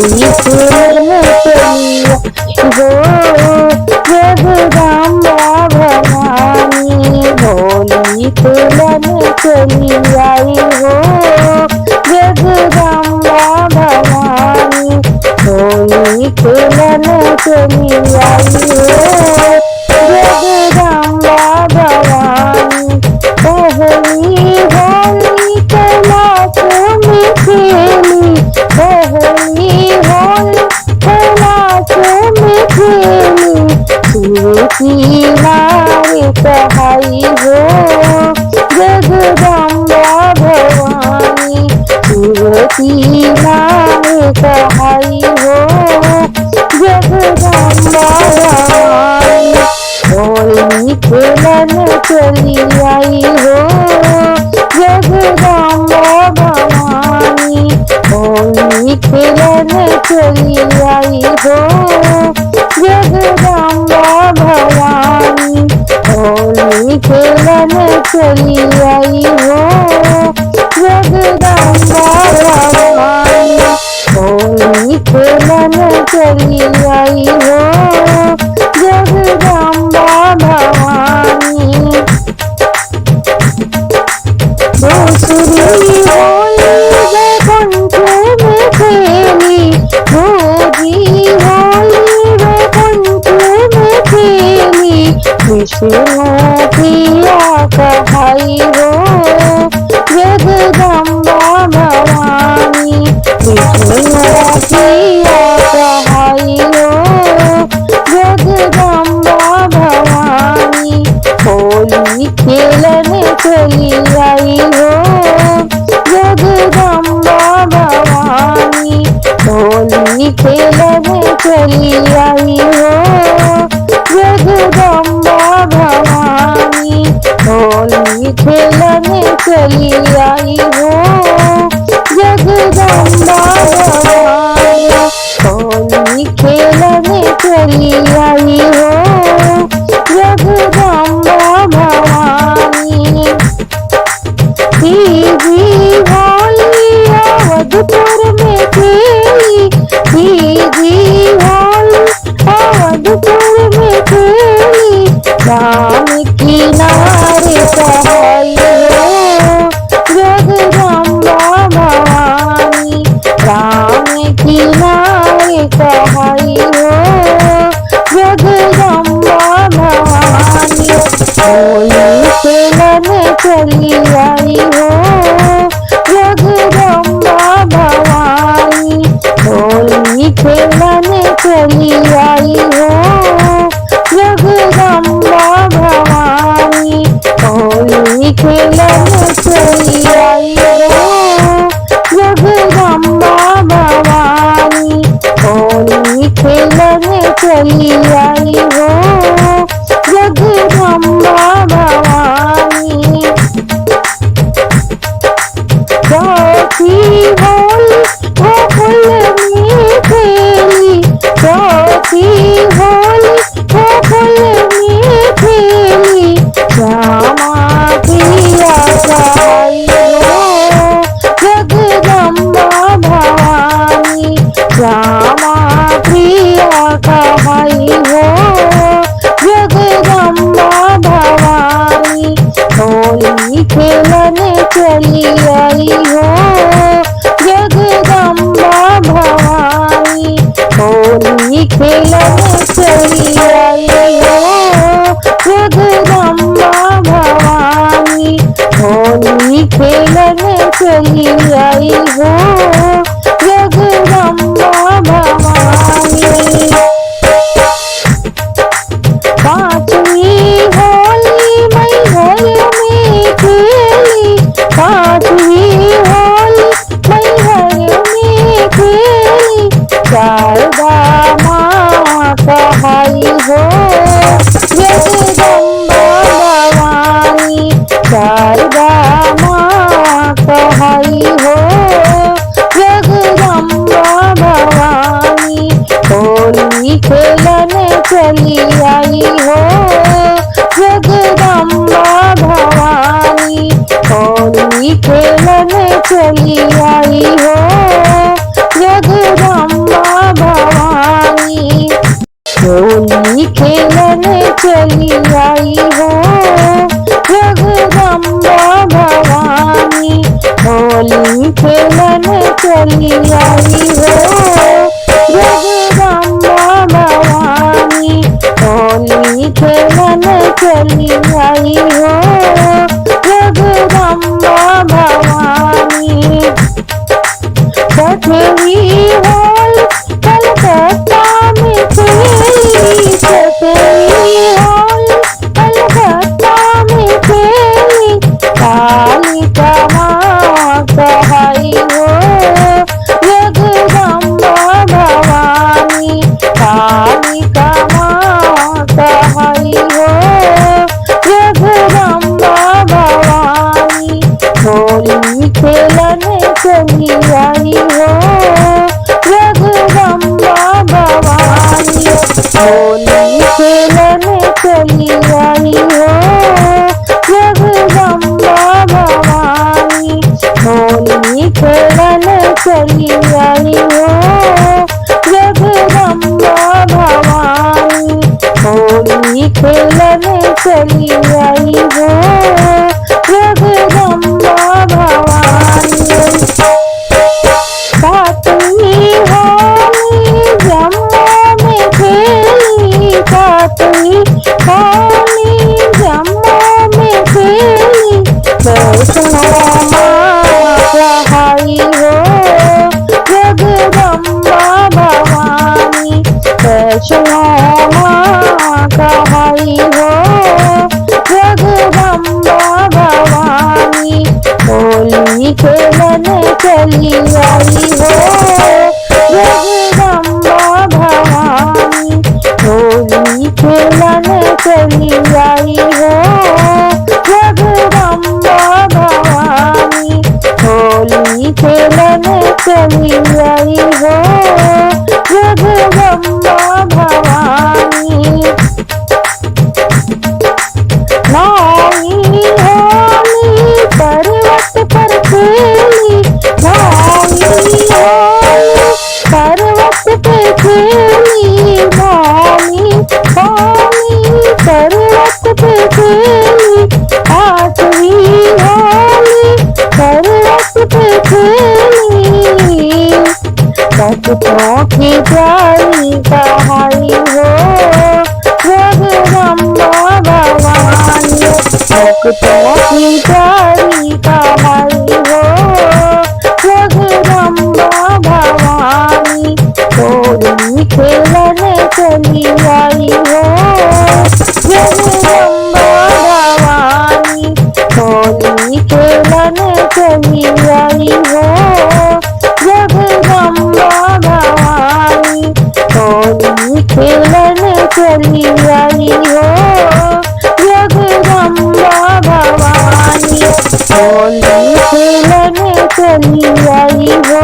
होली खेलने चली हो जगदम्बा भवानी। होली खेलने चली आई हो जगदम्बा भवानी। होली खेलने चली आई हो जगदम्बा भवानी। पहली होली कैलाश में खेली, पहली होली कैलाश में खेली। शिव की नारी कहाई हो जगदम्बा भवानी। शिव की नारी कहाई हो जगदम्बा भवानी। होली खेलने चली आई हो जगदम्बा भवानी। होली खेलने चली आई हो जगदम्बा भवानी। होली खेलने चली आई हो जगदम्बा भवानी। होली खेलने चली आई हो जगदम्बा भवानी। दूसरी होली वैकुंठ में खेली, दूसरी होली वैकुंठ में खेली। विष्णु प्रिया कहाई हो जगदम्बा भवानी। विष्णु प्रिया कहाई हो जगदम्बा भवानी। होली खेलने चली आई हो जगदम्बा भवानी। होली खेलने चली आई हो जगदम्बा भवानी। होली खेलने चली आई हो जगदम्बा भवानी। होली खेलने चली आई हो जगदम्बा भवानी। तीजी होली अवधपुर में खेली, तीजी होली अवधपुर में खेली। राम की नारी कहाई हो जगदम्बा भवानी। राम की नारी कहाई हो जगदम्बा भवानी। होली खेलने चली आई हो जगदम्बा भवानी। होली खेलने चली आई हो जगदम्बा भवानी। होली खेलने चली आई हो जगदम्बा भवानी। होली खेलने चली आई हो जगदम्बा भवानी। चौथी होली गोकुल में खेली, चौथी होली गोकुल में खेली। श्यामा प्रिया कहाई हो जगदम्बा भवानी। श्यामा प्रिया कहाई हो जगदम्बा भवानी। होली खेलने चली आई हो जगदम्बा भवानी। होली खेलने चली आई हो जगदम्बा भवानी। होली खेलने चली आई हो जगदम्बा भवानी। पांचवी होली मैहर में खेली, पांचवी होली मैहर में खेली। शारदा माँ कहाई हो जगदम्बा भवानी। शारदा माँ कहाई हो जगदम्बा भवानी। होली खेलने चली आई हो जगदम्बा भवानी। होली खेलने चली आई हो जगदम्बा आई हो जगदम्बा भवानी, होली खेलन चली आई हो जगदम्बा भवानी, होली खेलन चली आई हो जगदम्बा भवानी। छठवीं होली कलकत्ता में खेली, छठवीं होली कलकत्ता में खेली, कालिका माँ कहाई हो जगदम्बा भवानी, कालिका माँ कहाई हो जगदम्बा भवानी, होली खेलन चली आई हो जगदम्बा भवानी, होली खेलन चली आई हो जगदम्बा भवानी, होली खेलन चली आई हो जगदम्बा भवानी, होली खेलन चली आई हो जगदम्बा भवानी। सातवीं होली जम्मू में खेली, सातवीं होली जम्मू में खेली, वैष्णो माँ कहाई हो जगदम्बा भवानी, वैष्णो माँ कहाई हो जगदम्बा भवानी, होली खेलन चली आई हो जगदम्बा भवानी, होली खेलन चली आई हो जगदम्बा भवानी, होली खेलन चली आई हो जगदम्बा भवानी। नौवीं होली पर्वत पर खेली, नौवीं होली पर्वत पे खेली, नौवीं होली पर्वत पे खेली, आठवीं होली पर्वत पे खेली, भक्तों की प्यारी कहाई हो जगदम्बा भवानी, भक्तों की प्यारी कहाई हो जगदम्बा भवानी, होली खेलन चली आई हो जगदम्बा भवानी, होली खेलन चली आई हो जगदम्बा भवानी, होली खेलन चली आई हो जगदम्बा भवानी, होली खेलन चली आई हो